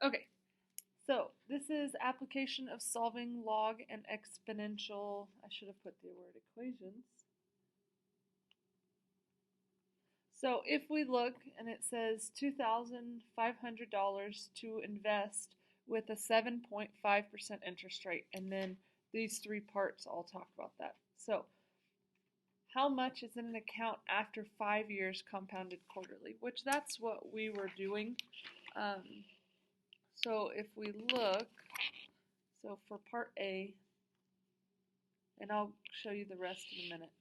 Okay, so this is application of solving log and exponential. I should have put the word equations. So if we look and it says $2,500 to invest with a 7.5% interest rate, and then these three parts, I'll talk about that. So how much is in an account after 5 years compounded quarterly, which that's what we were doing. So if we look, so for part A, and I'll show you the rest in a minute.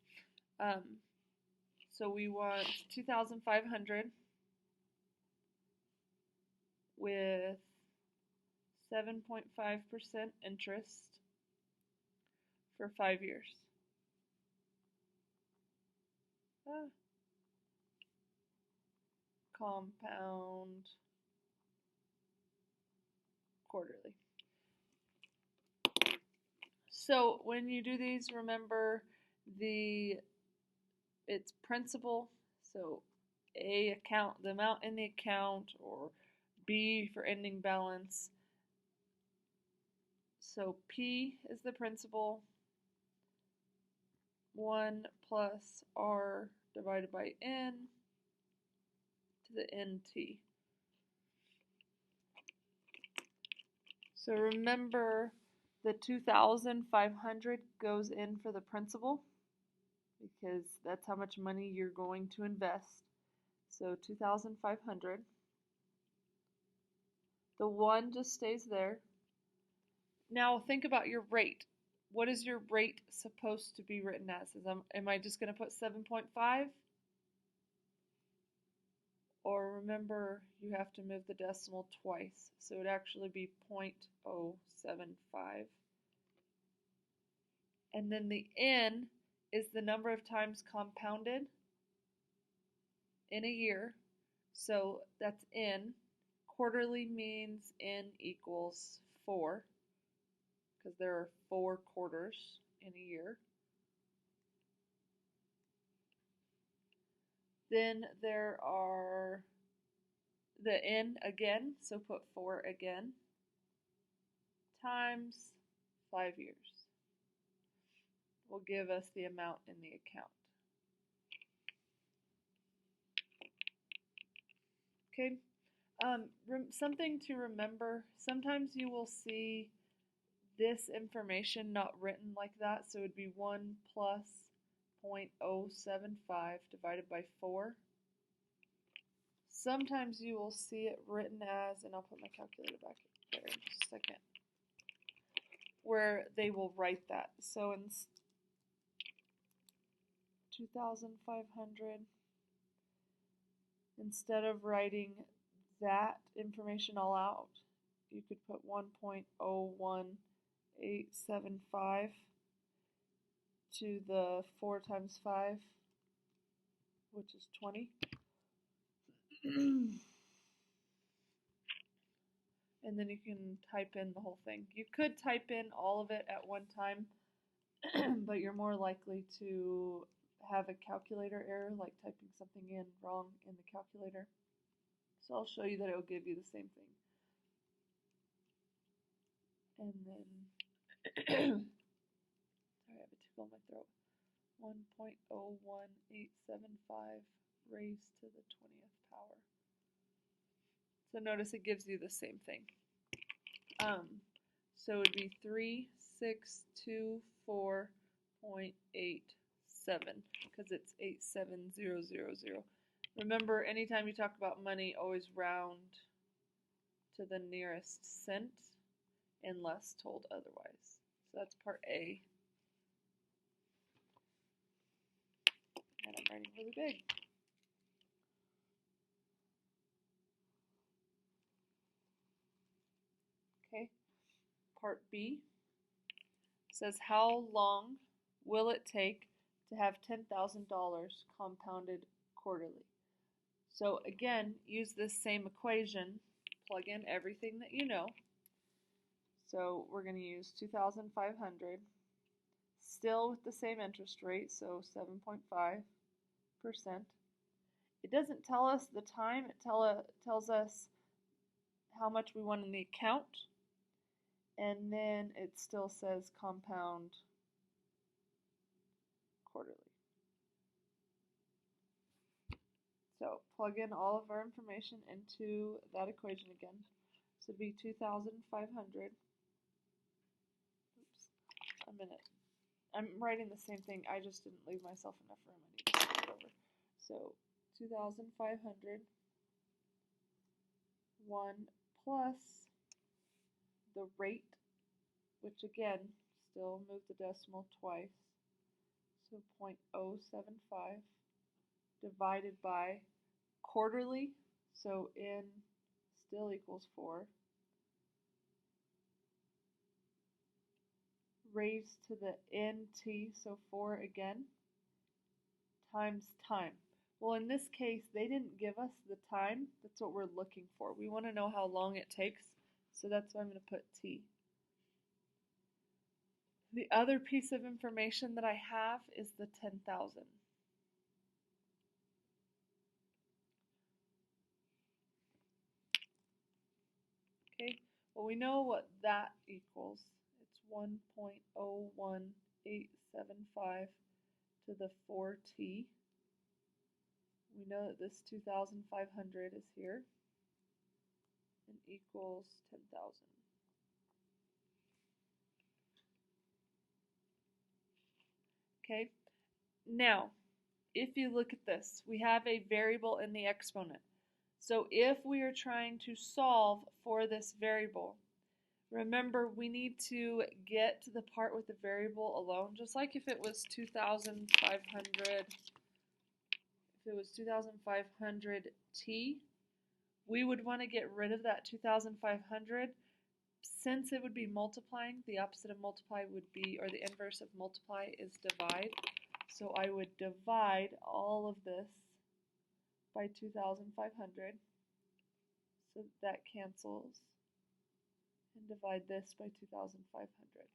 So we want 2,500 with 7.5% interest for 5 years. Compound quarterly. So when you do these, remember it's principal. So A, account, the amount in the account, or B for ending balance. So P is the principal, 1 plus R divided by N to the NT. So remember the 2,500 goes in for the principal because that's how much money you're going to invest. So 2,500. The 1 just stays there. Now think about your rate. What is your rate supposed to be written as? Am I just going to put 7.5? Or remember, you have to move the decimal twice. So it would actually be 0.075. And then the N is the number of times compounded in a year. So that's N. Quarterly means N equals 4, because there are 4 quarters in a year. Then there are the N again, so put 4 again, times 5 years will give us the amount in the account. Okay, something to remember, sometimes you will see this information not written like that, so it would be 1 plus 0.075 divided by 4. Sometimes you will see it written as, and I'll put my calculator back there in just a second, where they will write that. So in 2,500, instead of writing that information all out, you could put 1.01875 to the 4 times 5, which is 20. And then you can type in the whole thing. You could type in all of it at one time, but you're more likely to have a calculator error, like typing something in wrong in the calculator. So I'll show you that it will give you the same thing. And then, sorry, I have a tickle in my throat. 1.01875 raised to the 20th power. So notice it gives you the same thing. So it would be 3624.87 because it's 87000. Remember, anytime you talk about money, always round to the nearest cent unless told otherwise. So that's part A. And I'm writing really big. Okay. Part B says, how long will it take to have $10,000 compounded quarterly? So again, use this same equation, plug in everything that you know. So we're going to use 2,500, still with the same interest rate, so 7.5%. It doesn't tell us the time, it tells us how much we want in the account, and then it still says compound quarterly. So plug in all of our information into that equation again. So it'd be 2,500. Oops, a minute. I'm writing the same thing. I just didn't leave myself enough room. I need to start it over. So 2,500 1 plus the rate, which again, still move the decimal twice. So 0.075 divided by quarterly, so n still equals 4, raised to the nt, so 4 again, times time. Well, in this case, they didn't give us the time. That's what we're looking for. We want to know how long it takes, so that's why I'm going to put t. The other piece of information that I have is the 10,000. Okay, well, we know what that equals. It's 1.01875 to the 4t. We know that this 2,500 is here and equals 10,000. Okay, now if you look at this, we have a variable in the exponent. So if we are trying to solve for this variable, remember we need to get to the part with the variable alone, just like if it was 2,500. If it was 2,500t, we would want to get rid of that 2,500. Since it would be multiplying, the opposite of multiply would be, or the inverse of multiply is divide. So I would divide all of this by 2,500. So that cancels. And divide this by 2,500.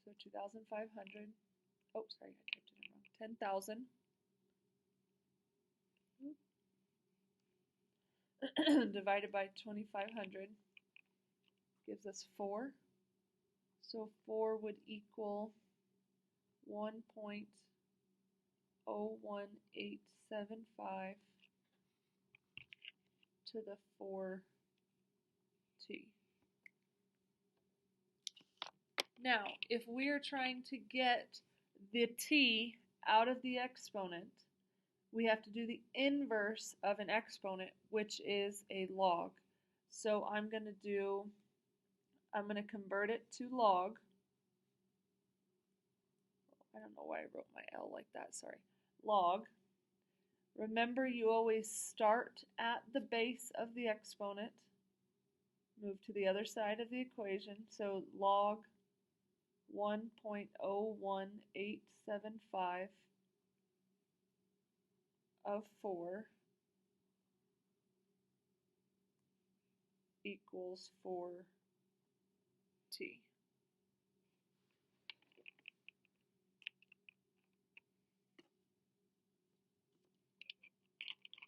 So 2,500. Oh, sorry, I typed it in wrong. 10,000 divided by 2,500 gives us 4. So 4 would equal 1.01875 to the 4t. Now, if we are trying to get the t out of the exponent, we have to do the inverse of an exponent, which is a log. So I'm going to convert it to log. I don't know why I wrote my L like that, sorry. Log. Remember, you always start at the base of the exponent, move to the other side of the equation. So log 1.01875 of 4 equals 4t.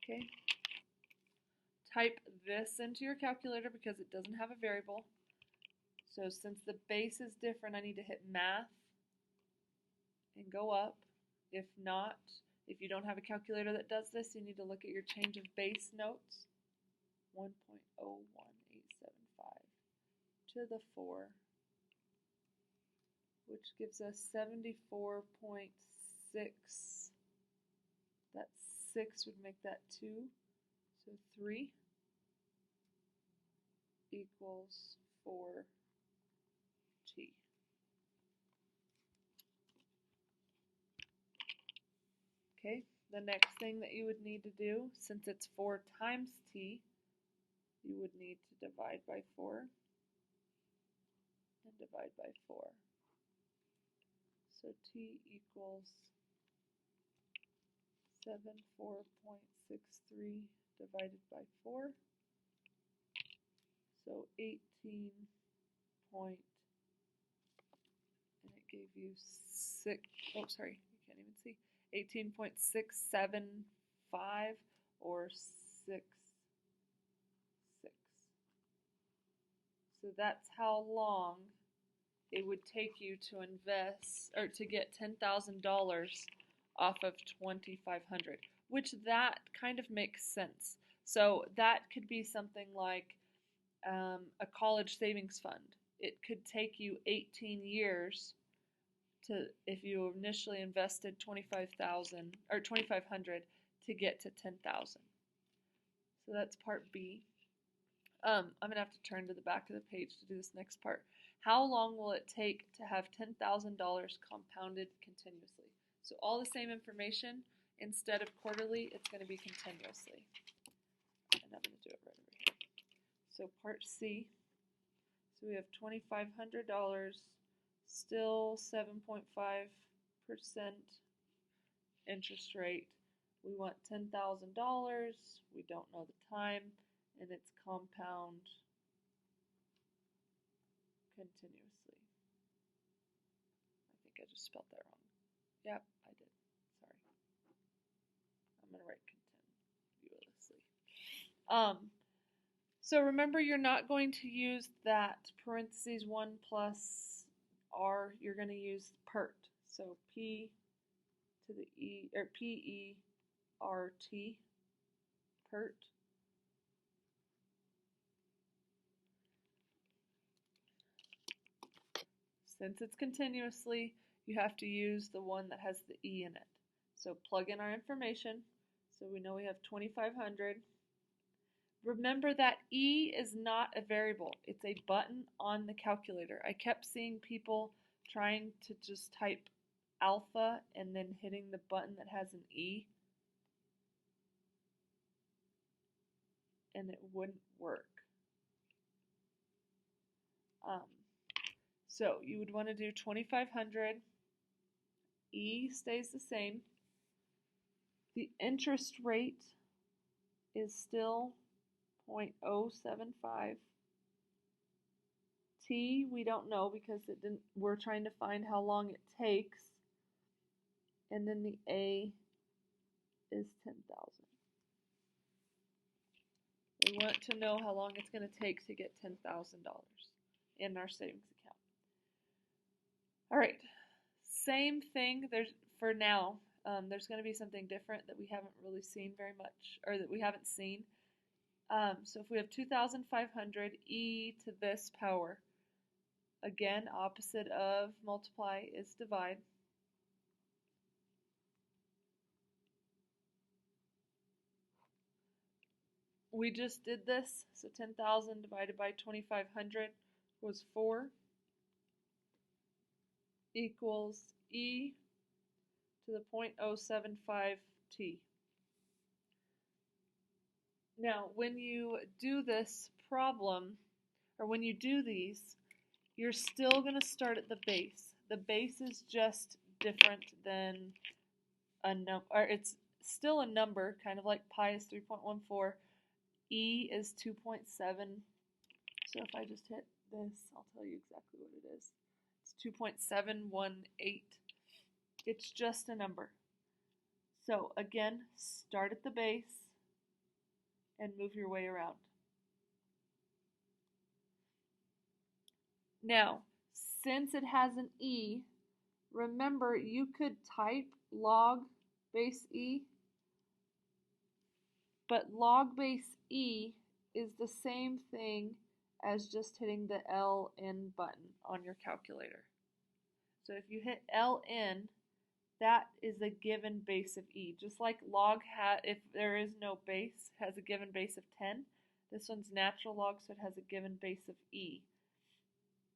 Okay. Type this into your calculator because it doesn't have a variable. So since the base is different, I need to hit math and go up. If not, if you don't have a calculator that does this, you need to look at your change of base notes. 1.01875 to the 4, which gives us 74.6. That 6 would make that 2, so 3 equals 4t. Okay, the next thing that you would need to do, since it's 4 times t, you would need to divide by 4 and divide by 4. So t equals 74.63 divided by 4. So 18 point, and it gave you 6, oh sorry, you can't even see, 18.675 or 6 So that's how long it would take you to invest or to get $10,000 off of 2,500, which that kind of makes sense. So that could be something like a college savings fund. It could take you 18 years to, if you initially invested 25,000 or 2,500 to get to 10,000. So that's part B. I'm gonna have to turn to the back of the page to do this next part. How long will it take to have $10,000 compounded continuously? So all the same information, instead of quarterly, it's going to be continuously. And I'm going to do it right over here. So part C, so we have $2,500, still 7.5% interest rate. We want $10,000, we don't know the time, and it's compound continuously. I think I just spelled that wrong. Yep, I did. Sorry. I'm going to write continuously. So remember, you're not going to use that parentheses 1 plus R. You're going to use PERT. So P to the E, or P-E-R-T, PERT. Since it's continuously, you have to use the one that has the E in it. So plug in our information. So we know we have 2,500. Remember that E is not a variable. It's a button on the calculator. I kept seeing people trying to just type alpha and then hitting the button that has an E, and it wouldn't work. So you would want to do 2,500. E stays the same. The interest rate is still 0.075. T, we don't know because it didn't. We're trying to find how long it takes. And then the A is 10,000. We want to know how long it's going to take to get $10,000 in our savings account. All right, same thing. For now, there's going to be something different that we haven't really seen very much, or that we haven't seen. So if we have 2,500, e to this power, again, opposite of multiply is divide. We just did this, so 10,000 divided by 2,500 was 4, equals e to the 0.075 t. Now, when you do this problem, or when you do these, you're still going to start at the base. The base is just different than a number, or it's still a number, kind of like pi is 3.14. E is 2.7. So if I just hit this, I'll tell you exactly what it is. It's 2.718. It's just a number. So again, start at the base and move your way around. Now, since it has an E, remember you could type log base E, but log base E is the same thing as just hitting the LN button on your calculator. So if you hit LN, that is a given base of E. Just like log, if there is no base, has a given base of 10. This one's natural log, so it has a given base of E.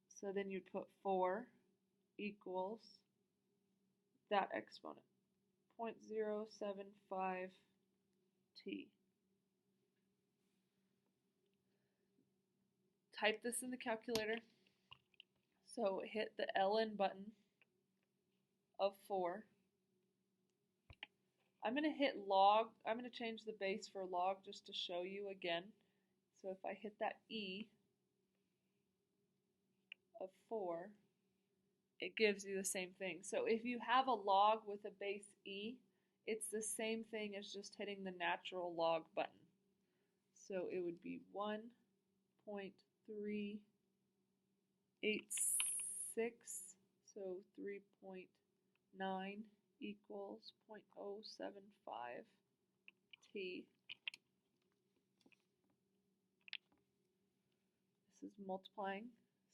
So then you'd put 4 equals that exponent, 0.075 t. Type this in the calculator. So hit the LN button of 4. I'm going to hit log. I'm going to change the base for log just to show you again. So if I hit that E of 4, it gives you the same thing. So if you have a log with a base E, it's the same thing as just hitting the natural log button. So it would be 1.3 so 3.9 equals 0.075 t. This is multiplying,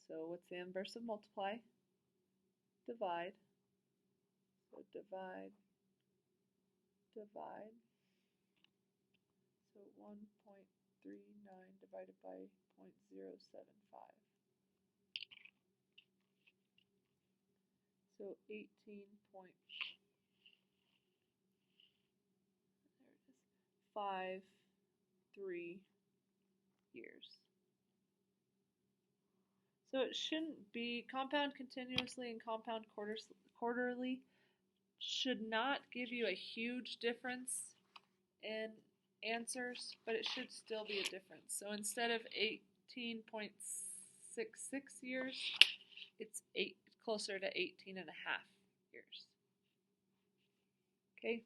so what's the inverse of multiply? Divide. So divide. So 1.39 divided by 0.075. So 18.53 years. So it shouldn't be compound continuously and compound quarterly should not give you a huge difference in answers, but it should still be a difference. So instead of 18.66 years, it's closer to 18 and a half years. Okay.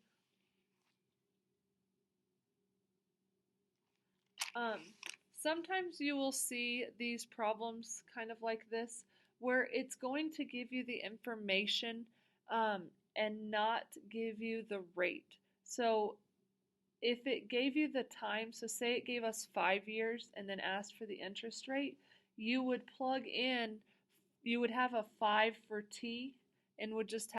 Sometimes you will see these problems kind of like this, where it's going to give you the information and not give you the rate. So if it gave you the time, so say it gave us 5 years and then asked for the interest rate, you would plug in, you would have a 5 for t and would just